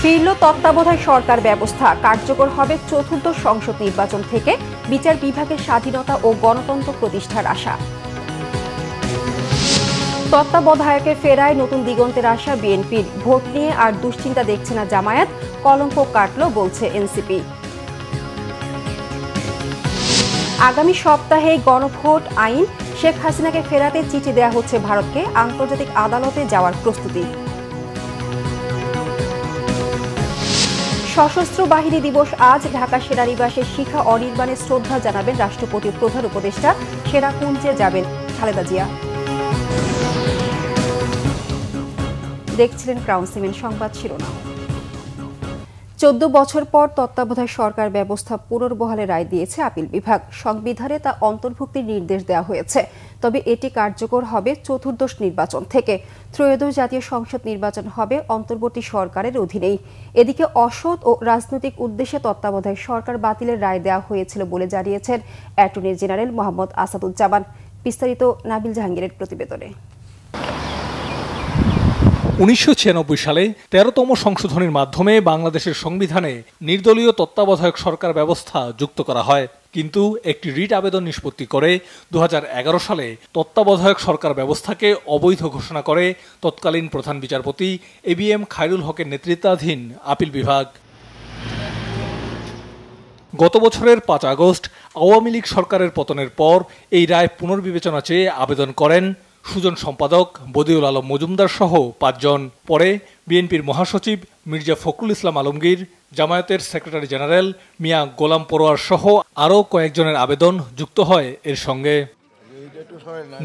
ফিরল তত্ত্বাবধায়ক সরকার ব্যবস্থা, কার্যকর হবে চতুর্থ সংসদ নির্বাচন থেকে বিচার বিভাগের স্বাধীনতা ও গণতন্ত্র প্রতিষ্ঠার আশা। তত্ত্বাবধায়কের ফেরায় নতুন দিগন্তের আশা বিএনপির, ভোট নিয়ে আর দুশ্চিন্তা দেখছে না জামায়াত, কলঙ্ক কাটল বলছে এনসিপি। আগামী সপ্তাহে গণভোট আইন, শেখ হাসিনাকে ফেরাতে চিঠি দেয়া হচ্ছে ভারতকে, আন্তর্জাতিক আদালতে যাওয়ার প্রস্তুতি। সশস্ত্র বাহিনী দিবস আজ, ঢাকা সেনানিবাসে শিখা অনির্বাণে শ্রদ্ধা জানাবেন রাষ্ট্রপতির প্রধান উপদেষ্টা, সেরাকুঞ্জে যাবেন খালেদা জিয়া। দেখছিলেন ক্রাউন সিমেন্ট সংবাদ শিরোনাম। 14 বছর পর তত্ত্বাবধায়ক সরকার ব্যবস্থা পুনর্বহালের রায় দিয়েছে আপিল বিভাগ। সংবিধানে তা অন্তর্ভুক্তির নির্দেশ দেওয়া হয়েছে, তবে এটি কার্যকর হবে চতুর্দশ নির্বাচন থেকে। ত্রয়োদশ জাতীয় সংসদ নির্বাচন হবে অন্তর্বর্তী সরকারের অধীনেই। এদিকে অসৎ ও রাজনৈতিক উদ্দেশ্যে তত্ত্বাবধায়ক সরকার বাতিলের রায় দেওয়া হয়েছিল বলে জানিয়েছেন অ্যাটর্নি জেনারেল মোহাম্মদ আসাদুজ্জামান। বিস্তারিত নাবিল জাহাঙ্গীরের প্রতিবেদনে। 1996 সালে 13তম সংশোধনীর মাধ্যমে বাংলাদেশের সংবিধানে নির্দলীয় তত্ত্বাবধায়ক সরকার ব্যবস্থা যুক্ত করা হয়, কিন্তু একটি রিট আবেদন নিষ্পত্তি করে 2011 সালে তত্ত্বাবধায়ক সরকার ব্যবস্থাকে অবৈধ ঘোষণা করে তৎকালীন প্রধান বিচারপতি এবিএম খায়রুল হকের নেতৃত্বাধীন আপিল বিভাগ। গত বছরের 5 আগস্ট আওয়ামী লীগ সরকারের পতনের পর এই রায় পুনর্বিবেচনা চেয়ে আবেদন করেন সুজন সম্পাদক বদিউল আলম মজুমদার সহ 5 জন। পরে বিএনপির মহাসচিব মির্জা ফখরুল ইসলাম আলমগীর, জামায়াতের সেক্রেটারি জেনারেল মিয়া গোলাম পরোয়ার সহ আরও কয়েকজনের আবেদন যুক্ত হয় এর সঙ্গে।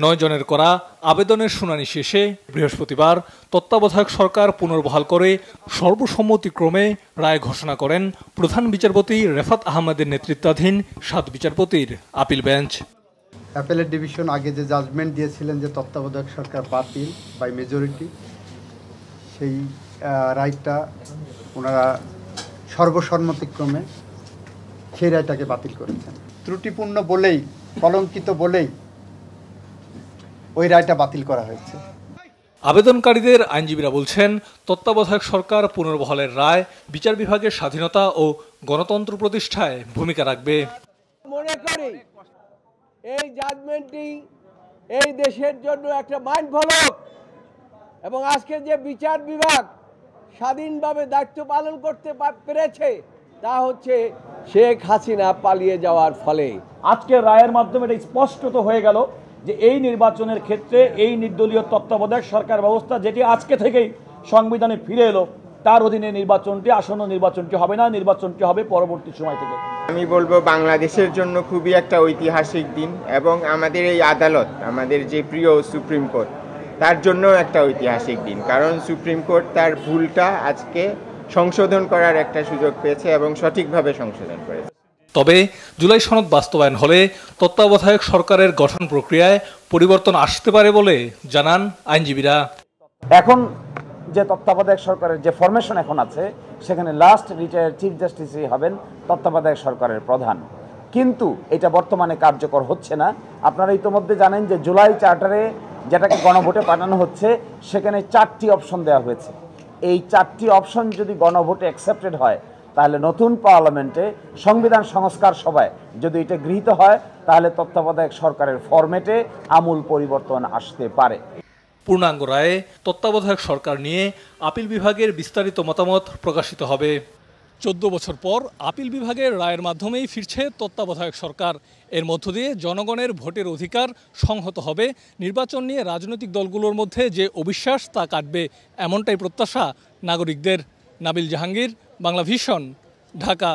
9 জনের করা আবেদনের শুনানি শেষে বৃহস্পতিবার তত্ত্বাবধায়ক সরকার পুনর্বহাল করে সর্বসম্মতিক্রমে রায় ঘোষণা করেন প্রধান বিচারপতি রেফাত আহমেদের নেতৃত্বাধীন 7 বিচারপতির আপিল বেঞ্চ। অ্যাপেলেট ডিভিশন আগে যে জাজমেন্ট দিয়েছিলেন যে তত্ত্বাবধায়ক সরকার বাতিল বাই মেজরিটি, সেই রায়টা ওনারা সর্বসম্মতিক্রমে সেই রায়টাকে বাতিল করেছেন। ত্রুটিপূর্ণ বলেই, কলঙ্কিত বলেই ওই রায়টা বাতিল করা হয়েছে। আবেদনকারীদের আইনজীবীরা বলছেন, তত্ত্বাবধায়ক সরকার পুনর্বহালের রায় বিচার বিভাগের স্বাধীনতা ও গণতন্ত্র প্রতিষ্ঠায় ভূমিকা রাখবে। মনে করি এই জাজমেন্টটি এই দেশের জন্য একটা মাইন্ড ফলক, এবং আজকে যে বিচার বিভাগ স্বাধীনভাবে দায়িত্ব পালন করতে পেরেছে তা হচ্ছে শেখ হাসিনা পালিয়ে যাওয়ার ফলে। আজকের রায়ের মাধ্যমে এটা স্পষ্টত হয়ে গেল যে এই নির্বাচনের ক্ষেত্রে এই নির্দলীয় তত্ত্বাবধায়ক সরকার ব্যবস্থা, যেটি আজকে থেকেই সংবিধানে ফিরে এলো, তার অধীনে নির্বাচনটি, আসন্ন নির্বাচনটি হবে না, নির্বাচনটি হবে পরবর্তী সময় থেকে। আমি বলবো বাংলাদেশের জন্য খুবই একটা ঐতিহাসিক দিন, এবং আমাদের এই আদালত, আমাদের যে প্রিয় সুপ্রিম কোর্ট, তার জন্য একটা ঐতিহাসিক দিন, কারণ সুপ্রিম কোর্ট তার ভুলটা আজকে সংশোধন করার একটা সুযোগ পেয়েছে এবং সঠিকভাবে সংশোধন করেছে। তবে জুলাই সনদ বাস্তবায়ন হলে তত্ত্বাবধায়ক সরকারের গঠন প্রক্রিয়ায় পরিবর্তন আসতে পারে বলে জানান আইনজীবীরা। এখন যে তত্ত্বাবধায়ক সরকারের যে ফরমেশন এখন আছে, সেখানে লাস্ট রিটায়ার্ড চিফ জাস্টিসই হবেন তত্ত্বাবধায়ক সরকারের প্রধান, কিন্তু এটা বর্তমানে কার্যকর হচ্ছে না। আপনারা ইতিমধ্যে জানেন যে জুলাই চার্টারে, যেটাকে গণভোটে পাঠানো হচ্ছে, সেখানে 4টি অপশন দেওয়া হয়েছে। এই 4টি অপশন যদি গণভোটে অ্যাকসেপ্টেড হয়, তাহলে নতুন পার্লামেন্টে সংবিধান সংস্কার সভায় যদি এটা গৃহীত হয়, তাহলে তত্ত্বাবধায়ক সরকারের ফরম্যাটে আমূল পরিবর্তন আসতে পারে। পূর্ণাঙ্গ রায়ে তত্ত্বাবধায়ক সরকার নিয়ে আপিল বিভাগের বিস্তারিত মতামত প্রকাশিত হবে। 14 বছর পর আপিল বিভাগের রায়ের মাধ্যমেই ফিরছে তত্ত্বাবধায়ক সরকার। এর মধ্য দিয়ে জনগণের ভোটের অধিকার সংহত হবে, নির্বাচন নিয়ে রাজনৈতিক দলগুলোর মধ্যে যে অবিশ্বাস তা কাটবে, এমনটাই প্রত্যাশা নাগরিকদের। নাবিল জাহাঙ্গীর, বাংলা ভিশন, ঢাকা।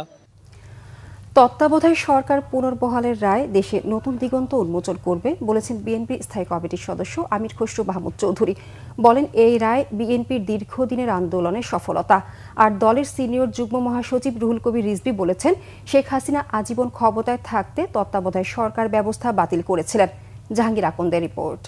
তত্ত্বাবধায়ক সরকার পুনর্বহালের রায় দেশে নতুন দিগন্ত উন্মোচন করবে বলেছেন বিএনপি স্থায়ী কমিটির সদস্য আমির খসরু মাহমুদ চৌধুরী। বলেন, এই রায় বিএনপির দীর্ঘদিনের আন্দোলনের সফলতা। আর দলের সিনিয়র যুগ্ম মহাসচিব রুহুল কবির রিজভী বলেছেন, শেখ হাসিনা আজীবন ক্ষমতায় থাকতে তত্ত্বাবধায়ক সরকার ব্যবস্থা বাতিল করেছিলেন। জাহাঙ্গীর আকন্দের রিপোর্ট।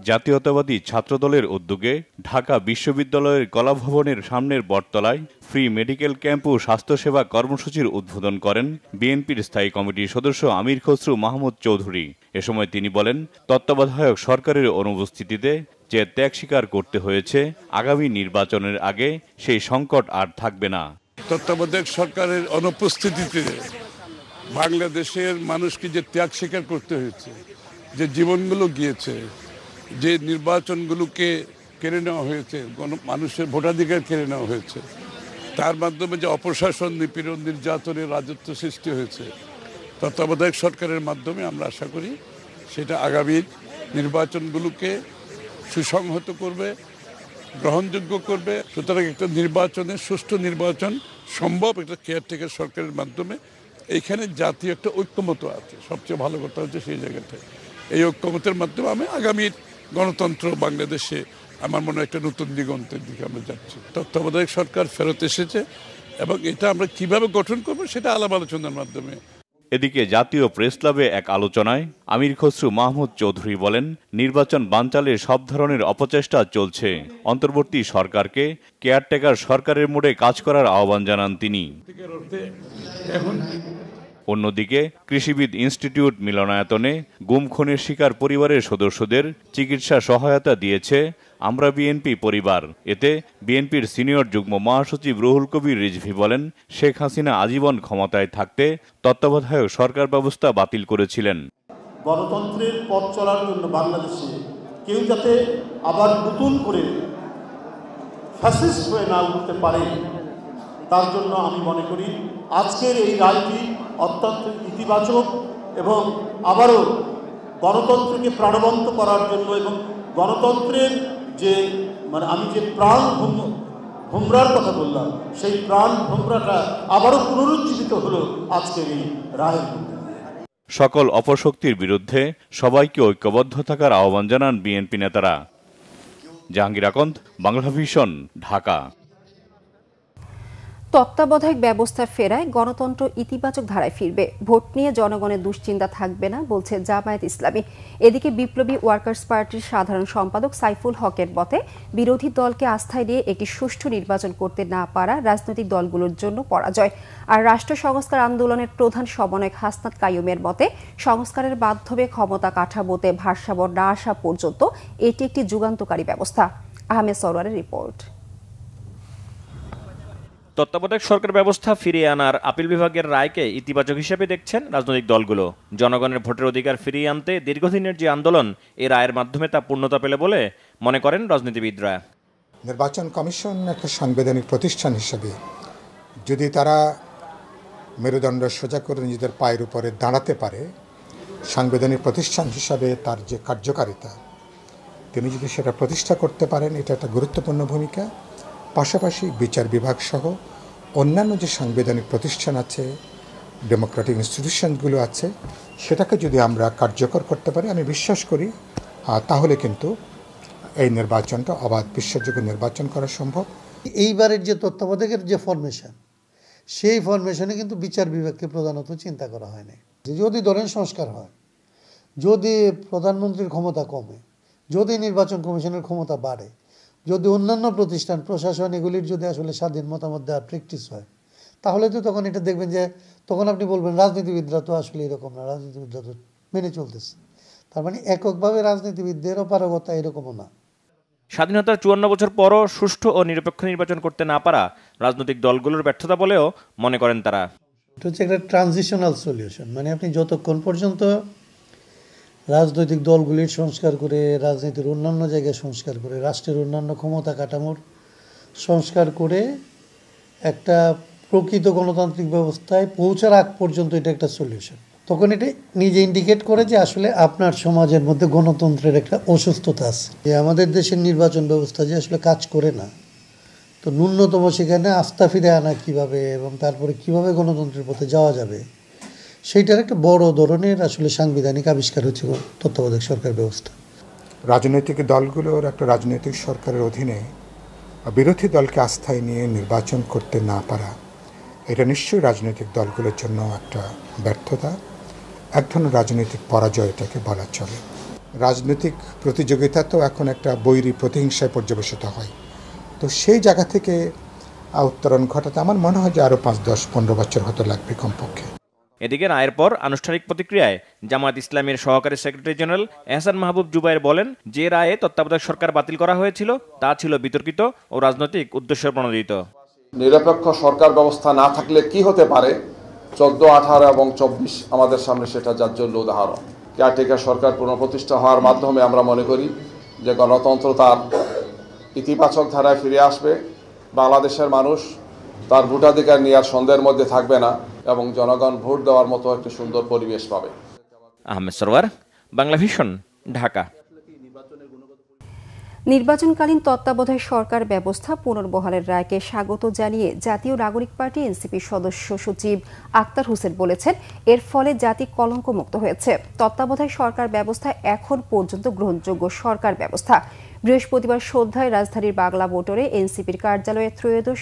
জাতীয়তাবাদী ছাত্রদলের উদ্যোগে ঢাকা বিশ্ববিদ্যালয়ের কলাভবনের সামনের বটতলায় ফ্রি মেডিকেল ক্যাম্প ও স্বাস্থ্যসেবা কর্মসূচির উদ্বোধন করেন বিএনপির স্থায়ী কমিটির সদস্য আমির খসরু মাহমুদ চৌধুরী। এ সময় তিনি বলেন, তত্ত্বাবধায়ক সরকারের অনুপস্থিতিতে যে ত্যাগ স্বীকার করতে হয়েছে, আগামী নির্বাচনের আগে সেই সংকট আর থাকবে না। তত্ত্বাবধায়ক সরকারের অনুপস্থিতিতে বাংলাদেশের মানুষকে যে ত্যাগ স্বীকার করতে হয়েছে, যে জীবনগুলো গিয়েছে, যে নির্বাচনগুলোকে কেড়ে নেওয়া হয়েছে, মানুষের ভোটাধিকার কেড়ে নেওয়া হয়েছে, তার মাধ্যমে যে অপশাসন, নিপীড়ন, নির্যাতনের রাজত্ব সৃষ্টি হয়েছে, তত্ত্বাবধায়ক সরকারের মাধ্যমে আমরা আশা করি সেটা আগামী নির্বাচনগুলোকে সুসংহত করবে, গ্রহণযোগ্য করবে। সুতরাং একটা নির্বাচনের সুষ্ঠু নির্বাচন সম্ভব একটা কেয়ারটেকার সরকারের মাধ্যমে। এইখানে জাতীয় একটা ঐক্যমত আছে, সবচেয়ে ভালো কথা হচ্ছে সেই জায়গাটায় এই ঐক্যমতের মাধ্যমে আমি আগামীর গণতন্ত্র বাংলাদেশে আমার মনে হয় একটা নতুন দিগন্তের দিকে আমরা যাচ্ছি। তত্ত্বাবধায়ক সরকার ফেরত এসেছে এবং এটা আমরা কিভাবে গঠন করবো সেটা আলাপ আলোচনার মাধ্যমে। এদিকে জাতীয় প্রেস ক্লাবে এক আলোচনায় আমির খসরু মাহমুদ চৌধুরী বলেন, নির্বাচন বানচালে সব ধরনের অপচেষ্টা চলছে। অন্তর্বর্তী সরকারকে কেয়ারটেকার সরকারের মোড়ে কাজ করার আহ্বান জানান তিনি। অন্যদিকে কৃষিবিদ ইনস্টিটিউট মিলনায়তনে গুম খুনের শিকার পরিবারের সদস্যদের চিকিৎসা সহায়তা দিয়েছে আমরা বিএনপি পরিবার। এতে বিএনপির সিনিয়র যুগ্ম মহাসচিব রুহুল কবির রিজভী বলেন, শেখ হাসিনা আজীবন ক্ষমতায় থাকতে তত্ত্বাবধায়ক সরকার ব্যবস্থা বাতিল করেছিলেন। গণতন্ত্রের পথ চলার জন্য বাংলাদেশে কেউ যাতে আবার নতুন করে ফ্যাসিস্ট হয়ে না উঠতে পারে, তার জন্য আমি মনে করি আজকের এই রায়টি অত্যন্ত ইতিবাচক এবং আবারও গণতন্ত্রকে প্রাণবন্ত করার জন্য এবং গণতন্ত্রের যে আমি যে প্রাণ ভোমরার কথা বললাম, সেই প্রাণ ভোমরাটা আবারও পুনরুজ্জীবিত হলো আজকের এই রায়ের। সকল অপশক্তির বিরুদ্ধে সবাইকে ঐক্যবদ্ধ থাকার আহ্বান জানান বিএনপি নেতারা। জাহাঙ্গীর আকন্দ, বাংলা ভিশন, ঢাকা। তত্ত্বাবধায়ক ব্যবস্থা ফেরায় গণতন্ত্র ইতিবাচক ধারায় ফিরবে, ভোট নিয়ে জনগণের দুশ্চিন্তা থাকবে না বলছে জামায়াত ইসলামী। এদিকে বিপ্লবী ওয়ার্কার্স পার্টির সাধারণ সম্পাদক সাইফুল হকের মতে, বিরোধী দলকে আস্থায় নিয়ে একটি সুষ্ঠু নির্বাচন করতে না পারা রাজনৈতিক দলগুলোর জন্য পরাজয়। আর রাষ্ট্র সংস্কার আন্দোলনের প্রধান সমন্বয়ক হাসনাত কাইয়ুমের মতে, সংস্কারের মাধ্যমে ক্ষমতা কাঠামোতে ভারসাম্য না আসা পর্যন্ত এটি একটি যুগান্তকারী ব্যবস্থা। আহমেদ সরওয়ারের রিপোর্ট। তত্ত্বাবধায়ক সরকার ব্যবস্থা ফিরিয়ে আনার আপিল বিভাগের রায়কে ইতিবাচক হিসেবে দেখছেন রাজনৈতিক দলগুলো। জনগণের ভোটের অধিকার ফিরিয়ে আনতে দীর্ঘদিনের যে আন্দোলন, এই রায়ের মাধ্যমে তা পূর্ণতা পেলে বলে মনে করেন রাজনীতিবিদরা। নির্বাচন কমিশন একটা সাংবিধানিক প্রতিষ্ঠান হিসেবে যদি তারা মেরুদণ্ড সোজা করে নিজেদের পায়ের উপরে দাঁড়াতে পারে, সাংবিধানিক প্রতিষ্ঠান হিসাবে তার যে কার্যকারিতা, তিনি যদি সেটা প্রতিষ্ঠা করতে পারেন, এটা একটা গুরুত্বপূর্ণ ভূমিকা। পাশাপাশি বিচার বিভাগ সহ অন্যান্য যে সাংবিধানিক প্রতিষ্ঠান আছে, ডেমোক্রেটিক ইনস্টিটিউশনগুলো আছে, সেটাকে যদি আমরা কার্যকর করতে পারি, আমি বিশ্বাস করি তাহলে কিন্তু এই নির্বাচনটা অবাধ বিশ্বাসযোগ্য নির্বাচন করা সম্ভব। এইবারের যে তত্ত্বাবধায়কের যে ফরমেশন, সেই ফরমেশনে কিন্তু বিচার বিভাগকে প্রধানত চিন্তা করা হয়নি। যদি ধরেন সংস্কার হয়, যদি প্রধানমন্ত্রীর ক্ষমতা কমে, যদি নির্বাচন কমিশনের ক্ষমতা বাড়ে, যদি অন্যান্য প্রতিষ্ঠান প্রশাসন এগুলির যদি আসলে স্বাধীন মতামত দেওয়ার প্র্যাকটিস হয়, তাহলে তো তখন এটা দেখবেন যে তখন আপনি বলবেন রাজনীতিবিদরা তো আসলে এরকম না, রাজনীতিবিদরা তো মেনে চলতেছে। তার মানে এককভাবে রাজনীতিবিদদের অপারগতা এরকমও না। স্বাধীনতার 54 বছর পরও সুষ্ঠু ও নিরপেক্ষ নির্বাচন করতে না পারা রাজনৈতিক দলগুলোর ব্যর্থতা বলেও মনে করেন তারা। এটা হচ্ছে একটা ট্রানজিশনাল সলিউশন, মানে আপনি যতক্ষণ পর্যন্ত রাজনৈতিক দলগুলির সংস্কার করে, রাজনীতির অন্যান্য জায়গায় সংস্কার করে, রাষ্ট্রের অন্যান্য ক্ষমতা কাঠামোর সংস্কার করে একটা প্রকৃত গণতান্ত্রিক ব্যবস্থায় পৌঁছার আগ পর্যন্ত এটা একটা সলিউশন। তখন এটা নিজে ইন্ডিকেট করে যে আসলে আপনার সমাজের মধ্যে গণতন্ত্রের একটা অসুস্থতা আছে, যে আমাদের দেশের নির্বাচন ব্যবস্থা যে আসলে কাজ করে না। তো ন্যূনতম সেখানে আস্থা ফিরে আনা কিভাবে এবং তারপরে কিভাবে গণতন্ত্রের পথে যাওয়া যাবে, সেইটার একটা বড় ধরনের আসলে সাংবিধানিক আবিষ্কার হচ্ছে তত্ত্বাবধায়ক সরকার ব্যবস্থা। রাজনৈতিক দলগুলোর একটা রাজনৈতিক সরকারের অধীনে বিরোধী দলকে আস্থায় নিয়ে নির্বাচন করতে না পারা, এটা নিশ্চয়ই রাজনৈতিক দলগুলোর জন্য একটা ব্যর্থতা, এক ধরনের রাজনৈতিক পরাজয় এটাকে বলা চলে। রাজনৈতিক প্রতিযোগিতা তো এখন একটা বৈরী প্রতিহিংসায় পর্যবেসিত হয়। তো সেই জায়গা থেকে উত্তরণ ঘটাতে আমার মনে হয় যে আরও 5, 10, 15 বছর হতে লাগবে কমপক্ষে। এদিকে রায়ের পর আনুষ্ঠানিক প্রতিক্রিয়ায় জামায়াত ইসলামের সহকারী সেক্রেটারি জেনারেল এহসান মাহবুব জুবায়ের বলেন, যে রায়ে তত্ত্বাবধায়ক সরকার বাতিল করা হয়েছিল তা ছিল বিতর্কিত ও রাজনৈতিক উদ্দেশ্য প্রণোদিত। নিরপেক্ষ সরকার ব্যবস্থা না থাকলে কি হতে পারে 14, 18 এবং 24 আমাদের সামনে সেটা জাজ্জল্য উদাহরণ। কেয়ারটেকার সরকার পুনঃপ্রতিষ্ঠা হওয়ার মাধ্যমে আমরা মনে করি যে গণতন্ত্র তার ইতিবাচক ধারায় ফিরে আসবে, বাংলাদেশের মানুষ তার ভোটাধিকার নিয়ে আর সন্দেহের মধ্যে থাকবে না এবং জনগণ ভোট দেওয়ার মতো একটি সুন্দর পরিবেশ পাবে। আহমেদ সরওয়ার, বাংলা ভিশন, ঢাকা। নির্বাচনকালীন তত্ত্বাবধায়ক সরকার ব্যবস্থা পুনর্বহালের রায়কে স্বাগত জানিয়ে জাতীয় নাগরিক পার্টি এনসিপির সদস্য সচিব আক্তার হোসেন বলেছেন, এর ফলে জাতি কলঙ্কমুক্ত হয়েছে। তত্ত্বাবধায়ক সরকার ব্যবস্থা এখন পর্যন্ত গ্রহণযোগ্য সরকার ব্যবস্থা। বৃহস্পতিবার সন্ধ্যায় রাজধানীর বাংলা মোটরে এনসিপির কার্যালয়ে ত্রয়োদশ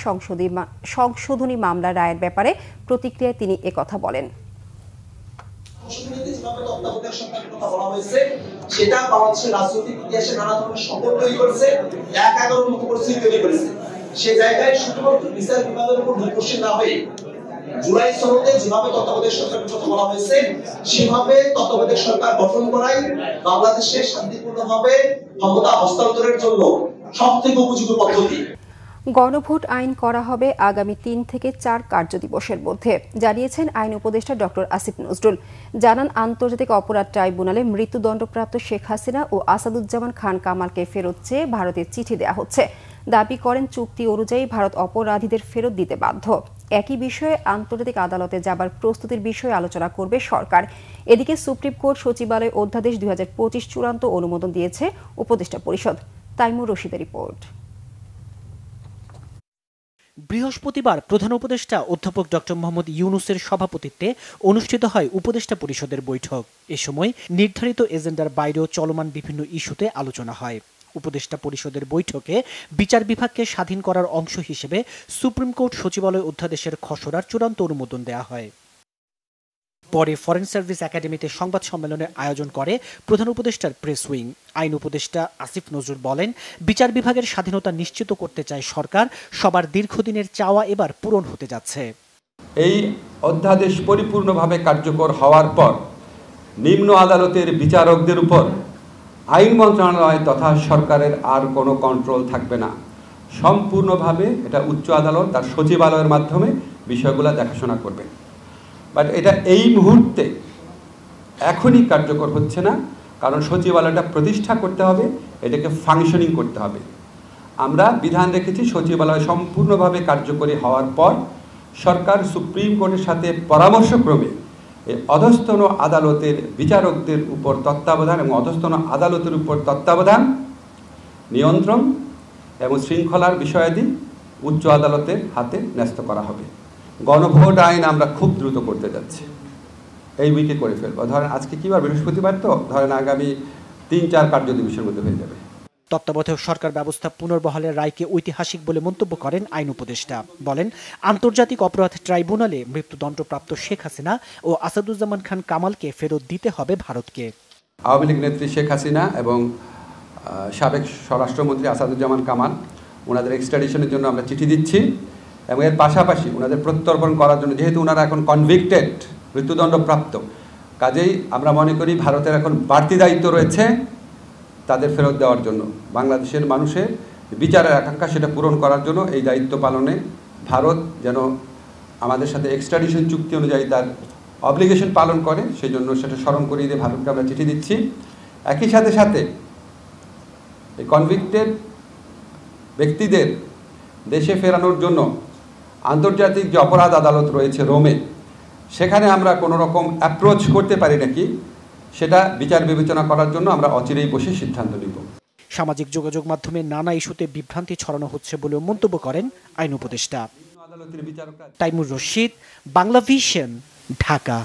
সংশোধনী মামলা রায়ের ব্যাপারে প্রতিক্রিয়ায় তিনি একথা বলেন। সেটা বাংলাদেশের রাজনৈতিক ইতিহাসে নানা ধরনের সংকট তৈরি করেছে, 1-11 মতো পরিস্থিতি তৈরি করেছে। সে জায়গায় শুধুমাত্র বিচার বিভাগের উপর নির্ভরশীল না হয়ে জুলাই সনদে যেভাবে তত্ত্বাবধায়ক সরকারের কথা বলা হয়েছে সেভাবে তত্ত্বাবধায়ক সরকার গঠন করাই বাংলাদেশে শান্তিপূর্ণভাবে ক্ষমতা হস্তান্তরের জন্য সবথেকে উপযোগী পদ্ধতি। গণভোট আইন করা হবে আগামী 3 থেকে 4 কার্যদিবসের মধ্যে, জানিয়েছেন আইন উপদেষ্টা ডক্টর আসিফ নজরুল। জানান, আন্তর্জাতিক অপরাধ ট্রাইব্যুনালে মৃত্যুদণ্ডপ্রাপ্ত শেখ হাসিনা ও আসাদুজ্জামান খান কামালকে ফেরত চেয়ে ভারতের চিঠি দেওয়া হচ্ছে। দাবি করেন, চুক্তি অনুযায়ী ভারত অপরাধীদের ফেরত দিতে বাধ্য। একই বিষয়ে আন্তর্জাতিক আদালতে যাবার প্রস্তুতির বিষয়ে আলোচনা করবে সরকার। এদিকে সুপ্রিম কোর্ট সচিবালয় অধ্যাদেশ 2025 চূড়ান্ত অনুমোদন দিয়েছে উপদেষ্টা পরিষদ। তাইমুর রশিদের রিপোর্ট। বৃহস্পতিবার প্রধান উপদেষ্টা অধ্যাপক ডক্টর মোহাম্মদ ইউনূসের সভাপতিত্বে অনুষ্ঠিত হয় উপদেষ্টা পরিষদের বৈঠক। এ সময় নির্ধারিত এজেন্ডার বাইরেও চলমান বিভিন্ন ইস্যুতে আলোচনা হয়। উপদেষ্টা পরিষদের বৈঠকে বিচার বিভাগকে স্বাধীন করার অংশ হিসেবে সুপ্রিম কোর্ট সচিবালয় অধ্যাদেশের খসড়ার চূড়ান্ত অনুমোদন দেওয়া হয়। পরে ফরেন সার্ভিস একাডেমিতে সংবাদ সম্মেলনের আয়োজন করে প্রধান উপদেষ্টার প্রেস উইং। আইন উপদেষ্টা আসিফ নজরুল বলেন, বিচার বিভাগের স্বাধীনতা নিশ্চিত করতে চায় সরকার। সবার দীর্ঘদিনের চাওয়া এবার পূরণ হতে যাচ্ছে। এই অধ্যাদেশ পরিপূর্ণভাবে কার্যকর হওয়ার পর নিম্ন আদালতের বিচারকদের উপর আইন মন্ত্রণালয় তথা সরকারের আর কোনো কন্ট্রোল থাকবে না। সম্পূর্ণভাবে এটা উচ্চ আদালত তার সচিবালয়ের মাধ্যমে বিষয়গুলো দেখাশোনা করবে। বাট এটা এই মুহূর্তে এখনই কার্যকর হচ্ছে না, কারণ সচিবালয়টা প্রতিষ্ঠা করতে হবে, এটাকে ফাংশনিং করতে হবে। আমরা বিধান রেখেছি সচিবালয় সম্পূর্ণভাবে কার্যকরী হওয়ার পর সরকার সুপ্রিম কোর্টের সাথে পরামর্শক্রমে এই অধস্তন আদালতের বিচারকদের উপর তত্ত্বাবধান এবং অধস্তন আদালতের উপর তত্ত্বাবধান, নিয়ন্ত্রণ এবং শৃঙ্খলার বিষয়াদি উচ্চ আদালতের হাতে ন্যস্ত করা হবে। গণভোট আইন আমরা খুব দ্রুত করতে যাচ্ছি, এই উইকে করে ফেলবো। ধরেন আজকে কি বার, বৃহস্পতিবার, তো ধরেন আগামী 3-4 কার্যদিবসের মধ্যে হয়ে যাবে। তত্ত্বাবধায়ক সরকার ব্যবস্থা পুনর্বহালের রায়কে ঐতিহাসিক বলে মন্তব্য করেন আইন উপদেষ্টা। বলেন, আন্তর্জাতিক অপরাধ ট্রাইব্যুনালে মৃত্যুদণ্ডপ্রাপ্ত শেখ হাসিনা ও আসাদুজ্জামান খান কামালকে ফেরত দিতে হবে ভারতকে। আওয়ামী লীগ নেত্রী শেখ হাসিনা এবং সাবেক স্বরাষ্ট্রমন্ত্রী আসাদুজ্জামান কামাল, ওনাদের এক্সট্রাডিশনের জন্য আমরা চিঠি দিচ্ছি এবং এর পাশাপাশি ওনাদের প্রত্যর্পণ করার জন্য, যেহেতু ওনারা এখন কনভিক্টেড, মৃত্যুদণ্ডপ্রাপ্ত, কাজেই আমরা মনে করি ভারতের এখন বাড়তি দায়িত্ব রয়েছে তাদের ফেরত দেওয়ার জন্য। বাংলাদেশের মানুষের বিচারের আকাঙ্ক্ষা সেটা পূরণ করার জন্য এই দায়িত্ব পালনে ভারত যেন আমাদের সাথে এক্সট্রাডিশন চুক্তি অনুযায়ী তার অব্লিগেশন পালন করে, সেই জন্য সেটা স্মরণ করিয়ে দিয়ে ভারতকে আমরা চিঠি দিচ্ছি। একই সাথে সাথে এই কনভিক্টেড ব্যক্তিদের দেশে ফেরানোর জন্য আন্তর্জাতিক যে অপরাধ আদালত রয়েছে রোমে, সেখানে আমরা কোনো রকম অ্যাপ্রোচ করতে পারি নাকি সেটা বিচার বিবেচনা করার জন্য আমরা অচিরেই বসে সিদ্ধান্ত নিব। সামাজিক যোগাযোগ মাধ্যমে নানা ইস্যুতে বিভ্রান্তি ছড়ানো হচ্ছে বলেও মন্তব্য করেন আইন উপদেষ্টা। তাইমুর রশিদ, বাংলা ভিশন, ঢাকা।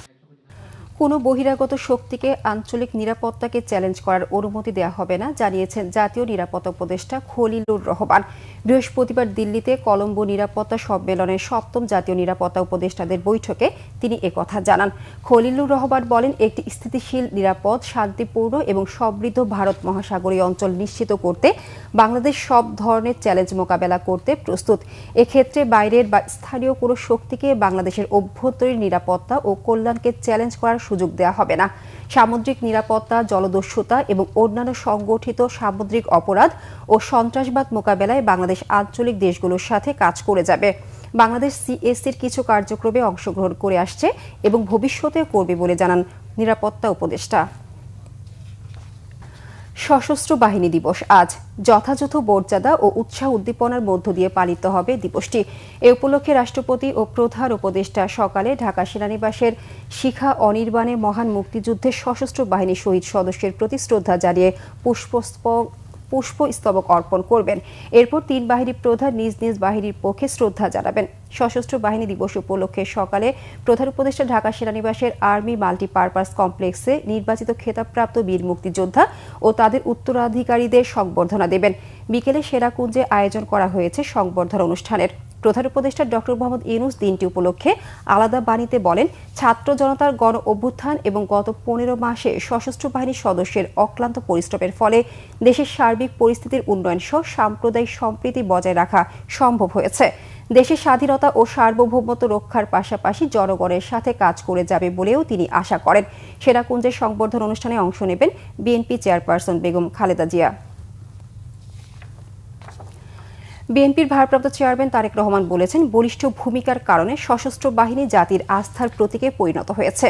কোনো বহিরাগত শক্তিকে আঞ্চলিক নিরাপত্তাকে চ্যালেঞ্জ করার অনুমতি দেওয়া হবে না জানিয়েছেন জাতীয় নিরাপত্তা উপদেষ্টা খলিলুর রহমান। বৃহস্পতিবার দিল্লিতে কলম্বো নিরাপত্তা সম্মেলনের ৭ম জাতীয় নিরাপত্তা উপদেষ্টাদের বৈঠকে তিনি একথা জানান। খলিলুর রহমান বলেন, একটি স্থিতিশীল, নিরাপদ, শান্তিপূর্ণ এবং সমৃদ্ধ ভারত মহাসাগরীয় অঞ্চল নিশ্চিত করতে বাংলাদেশ সব ধরনের চ্যালেঞ্জ মোকাবেলা করতে প্রস্তুত। এক্ষেত্রে বাইরের বা স্থানীয় কোনো শক্তিকে বাংলাদেশের অভ্যন্তরীণ নিরাপত্তা ও কল্যাণকে চ্যালেঞ্জ করার সুযোগ দেওয়া হবে না। সামুদ্রিক নিরাপত্তা, জলদস্যুতা এবং অন্যান্য সংগঠিত সামুদ্রিক অপরাধ ও সন্ত্রাসবাদ মোকাবেলায় বাংলাদেশ আঞ্চলিক দেশগুলোর সাথে কাজ করে যাবে। বাংলাদেশ সিএসির কিছু কার্যক্রমে অংশগ্রহণ করে আসছে এবং ভবিষ্যতে করবে বলে জানান নিরাপত্তা উপদেষ্টা। সশস্ত্র বাহিনী দিবস আজ যথাযথ মর্যাদা ও উৎসাহ উদ্দীপনার মধ্য দিয়ে পালিত হবে দিবসটি। এ উপলক্ষে রাষ্ট্রপতি ও প্রধান উপদেষ্টা সকালে ঢাকা সেনানিবাসের শিখা অনির্বাণে মহান মুক্তিযুদ্ধের সশস্ত্র বাহিনীর শহীদ সদস্যের প্রতি শ্রদ্ধা জানিয়ে পুষ্পস্তবক অর্পণ করবেন। এরপর 3 বাহিনী প্রধান নিজ নিজ বাহিনীর পক্ষে শ্রদ্ধা জানাবেন। সশস্ত্র বাহিনী দিবস উপলক্ষে সকালে প্রধান উপদেষ্টা ঢাকা সেনানিবাসের আর্মি মাল্টিপারপাস কমপ্লেক্সে নির্বাচিত খেতাবপ্রাপ্ত বীর মুক্তিযোদ্ধা ও তাদের উত্তরাধিকারীদের সংবর্ধনা দেবেন। বিকেলে সেরাকুঞ্জে আয়োজন করা হয়েছে সংবর্ধনা অনুষ্ঠানের। প্রধান উপদেষ্টা ডক্টর মোহাম্মদ ইউনূস দিনটি উপলক্ষে আলাদা বাণীতে বলেন, ছাত্র জনতার গণ অভ্যুত্থান এবং গত 15 মাসে সশস্ত্র বাহিনীর সদস্যের অক্লান্ত পরিশ্রমের ফলে দেশের সার্বিক পরিস্থিতির উন্নয়ন সহ সাম্প্রদায়িক সম্প্রীতি বজায় রাখা সম্ভব হয়েছে। দেশের স্বাধীনতা ও সার্বভৌমত্ব রক্ষার পাশাপাশি জনগণের সাথে কাজ করে যাবে বলেও তিনি আশা করেন। সেরাকুঞ্জের সংবর্ধনা অনুষ্ঠানে অংশ নেবেন বিএনপি চেয়ারপারসন বেগম খালেদা জিয়া। বিএনপির ভারপ্রাপ্ত চেয়ারম্যান তারেক রহমান বলেছেন, বলিষ্ঠ ভূমিকার কারণে সশস্ত্র বাহিনী জাতির আস্থার প্রতীকে পরিণত হয়েছে।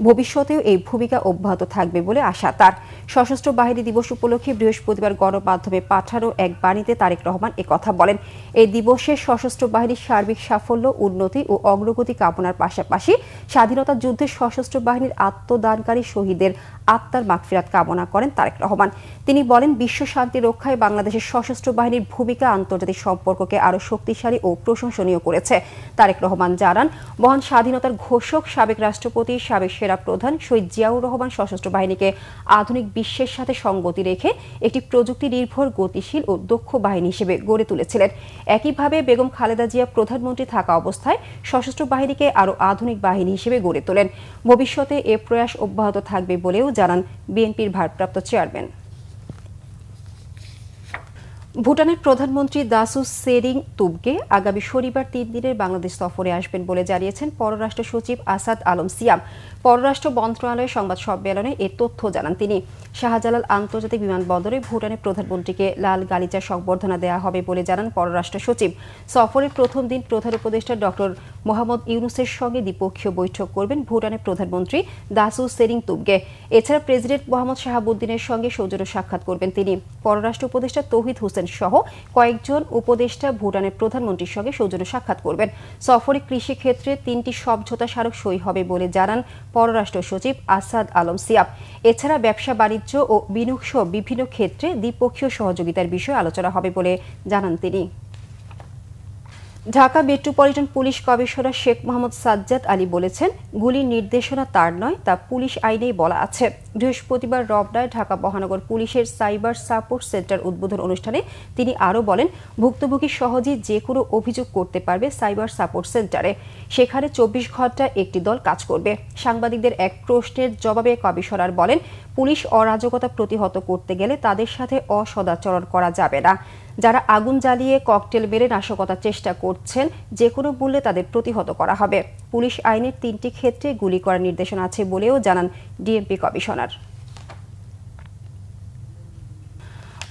ভবিষ্যতেও এই ভূমিকা অব্যাহত থাকবে বলে আশা তার। সশস্ত্র বাহিনী দিবস উপলক্ষে বৃহস্পতিবার গণমাধ্যমে পাঠানো এক বাণীতে তারেক রহমান একথা বলেন। এই দিবসে সশস্ত্র বাহিনীর সার্বিক সাফল্য, উন্নতি ও অগ্রগতি কামনার পাশাপাশি স্বাধীনতা যুদ্ধে সশস্ত্র বাহিনীর আত্মদানকারী শহীদদের আত্মার মাগফিরাত কামনা করেন তারেক রহমান। তিনি বলেন, বিশ্ব শান্তি রক্ষায় বাংলাদেশের সশস্ত্র বাহিনীর ভূমিকা আন্তর্জাতিক সম্পর্ককে আরও শক্তিশালী ও প্রশংসনীয় করেছে। তারেক রহমান জানান, মহান স্বাধীনতার ঘোষক সাবেক রাষ্ট্রপতি, সাবেক সেনা প্রধান শহীদ জিয়াউর রহমান সশস্ত্র বাহিনীকে আধুনিক বিশ্বের সাথে সঙ্গতি রেখে একটি প্রযুক্তি নির্ভর, গতিশীল ও দক্ষ বাহিনী হিসেবে গড়ে তুলেছিলেন। একইভাবে বেগম খালেদা জিয়া প্রধানমন্ত্রী থাকা অবস্থায় সশস্ত্র বাহিনীকে আরও আধুনিক বাহিনী হিসেবে গড়ে তোলেন। ভবিষ্যতে এ প্রয়াস অব্যাহত থাকবে বলেও জানান বিএনপির ভারপ্রাপ্ত চেয়ারম্যান। ভুটানের প্রধানমন্ত্রী দাসু সেরিং তুবগে আগামী শনিবার 3 দিনের বাংলাদেশ সফরে আসবেন বলে জানিয়েছেন পররাষ্ট্র সচিব আসাদ আলম সিয়াম। পররাষ্ট্র মন্ত্রণালয়ের সংবাদ সম্মেলনে এ তথ্য জানান তিনি। শাহজালাল আন্তর্জাতিক বিমানবন্দরে ভুটানের প্রধানমন্ত্রীকে লাল গালিচা সংবর্ধনা দেওয়া হবে বলে জানান পররাষ্ট্র সচিব। সফরের প্রথম দিন প্রধান উপদেষ্টা ডক্টর মোহাম্মদ ইউনূসের সঙ্গে দ্বিপক্ষীয় বৈঠক করবেন ভুটানের প্রধানমন্ত্রী দাসু সেরিং তুবগে। এছাড়া প্রেসিডেন্ট মোহাম্মদ শাহাবুদ্দিনের সঙ্গে সৌজন্য সাক্ষাৎ করবেন তিনি। পররাষ্ট্র উপদেষ্টা তৌহিদ হোসেন সহ কয়েকজন উপদেষ্টা ভুটানের প্রধানমন্ত্রীর সঙ্গে সৌজন্য সাক্ষাৎ করবেন। সফরে কৃষি ক্ষেত্রে 3টি সমঝোতা স্মারক সই হবে বলে জানান পররাষ্ট্র সচিব আসাদ আলম সিয়াম। এছাড়া ব্যবসা, বাণিজ্য ও বিনিয়োগ সহ বিভিন্ন ক্ষেত্রে দ্বিপক্ষীয় সহযোগিতার বিষয়ে আলোচনা হবে বলে জানান তিনি। Dhaka metropolitan police commissioner Sheikh Mohammad Sajjad Ali বলেছেন, গুলির নির্দেশনা তার নয়, তা পুলিশ আইনেই বলা আছে। বৃহস্পতিবার রমনায় ঢাকা মহানগর পুলিশের সাইবার সাপোর্ট সেন্টার উদ্বোধন অনুষ্ঠানে তিনি আরও বলেন, ভুক্তভোগী সহজেই যে কোনো অভিযোগ করতে পারবে সাইবার সাপোর্ট সেন্টারে। সেখানে 24 ঘন্টা একটি দল কাজ করবে। সাংবাদিকদের এক প্রশ্নের জবাবে কমিশনার বলেন, পুলিশ অরাজকতা প্রতিহত করতে গেলে তাদের সাথে অসদাচরণ করা যাবে না। যারা আগুন জ্বালিয়ে ককটেল মেরে নাশকতার চেষ্টা করছেন, যে কোনো মূল্যে তাদের প্রতিহত করা হবে। পুলিশ আইনের 3টি ক্ষেত্রে গুলি করার নির্দেশনা আছে বলেও জানান ডিএমপি কমিশনার।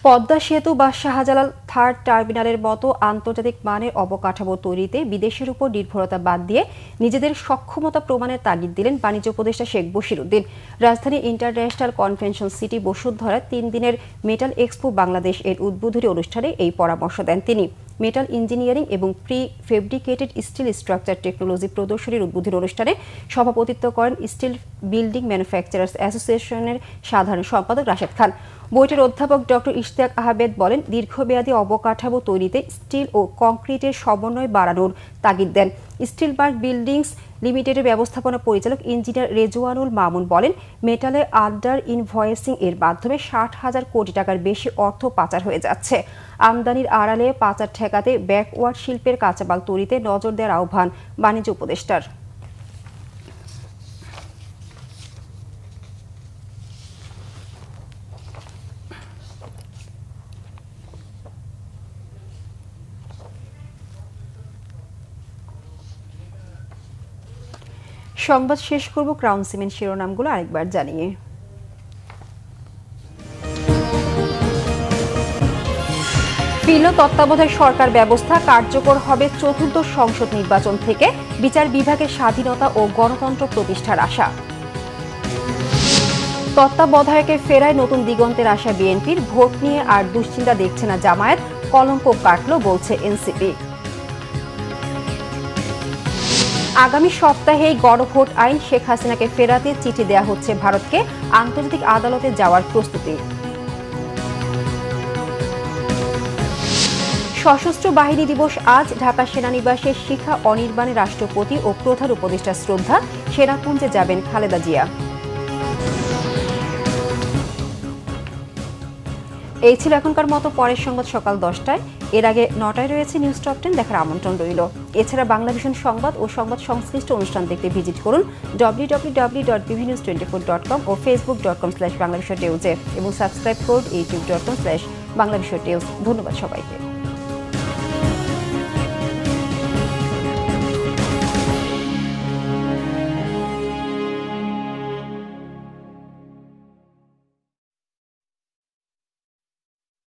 পদ্মা সেতু বা শাহজালাল থার্ড টার্মিনালের মতো আন্তর্জাতিক মানের অবকাঠামো তৈরিতে বিদেশের উপর নির্ভরতা বাদ দিয়ে নিজেদের সক্ষমতা প্রমাণের তাগিদ দিলেন বাণিজ্য উপদেষ্টা শেখ বশিরউদ্দিন। রাজধানী ইন্টারন্যাশনাল কনভেনশন সিটি বসুন্ধরায় 3 দিনের মেটাল এক্সপো বাংলাদেশ এর উদ্বোধনী অনুষ্ঠানে এই পরামর্শ দেন তিনি। মেটাল ইঞ্জিনিয়ারিং এবং pre fabricated still structure technology প্রদর্শনীর উদ্বোধনী অনুষ্ঠানে সভাপতিত্ব করেন স্টিল বিল্ডিং ম্যানুফ্যাকচারার্স অ্যাসোসিয়েশনের সাধারণ সম্পাদক রাশেদ খান। বইটির অধ্যাপক ডক্টর ইশতিয়াক আহমেদ বলেন, দীর্ঘমেয়াদী অবকাঠামো তৈরিতে স্টিল ও কংক্রিটের সমন্বয় বাড়ানোর তাগিদ দেন। স্টিলবার্গ বিল্ডিংস লিমিটেডের ব্যবস্থাপনা পরিচালক ইঞ্জিনিয়ার রেজওয়ানুল মামুন বলেন, মেটালে আন্ডার ইনভয়েসিং এর মাধ্যমে 60,000 কোটি টাকার বেশি অর্থ পাচার হয়ে যাচ্ছে। আমদানির আড়ালে পাচার ঠেকাতে ব্যাকওয়ার্ড শিল্পের কাঁচামাল তৈরিতে নজর দেওয়ার আহ্বান বাণিজ্য উপদেষ্টার। সংবাদ শেষ করব ক্রাউন সিমেন্ট শিরোনামগুলো আরেকবার জানিয়ে। ফিরল তত্ত্বাবধায়ক সরকার ব্যবস্থা, কার্যকর হবে চতুর্থ সংসদ নির্বাচন থেকে, বিচার বিভাগের স্বাধীনতা ও গণতন্ত্র প্রতিষ্ঠার আশা। তত্ত্বাবধায়কের ফেরায় নতুন দিগন্তের আশা বিএনপির, ভোট নিয়ে আর দুশ্চিন্তা দেখছে না জামায়াত, কলঙ্ক কাটল বলছে এনসিপি। আগামী সপ্তাহেই গণভোট আইন, শেখ হাসিনাকে ফেরাতে চিঠি দেয়া হচ্ছে ভারতকে, আন্তর্জাতিক আদালতে যাওয়ার প্রস্তুতি। সশস্ত্র বাহিনী দিবস আজ, ঢাকা সেনানিবাসে শিখা অনির্বাণে রাষ্ট্রপতি ও প্রধান উপদেষ্টা শ্রদ্ধা, সেনাকুঞ্জে যাবেন খালেদা জিয়া। এই ছিল এখনকার মতো, পরের সংবাদ সকাল 10টায়, এর আগে 9টায় রয়েছে নিউজ টপ 10 দেখার আমন্ত্রণ রইল। এছাড়া বাংলাভিশন সংবাদ ও সংবাদ সংশ্লিষ্ট অনুষ্ঠান দেখতে ভিজিট করুন www.bvnews24.com ও facebook.com/banglavishnewsে এবং সাবস্ক্রাইব করুন youtube.com/banglavishnnews। ধন্যবাদ সবাইকে।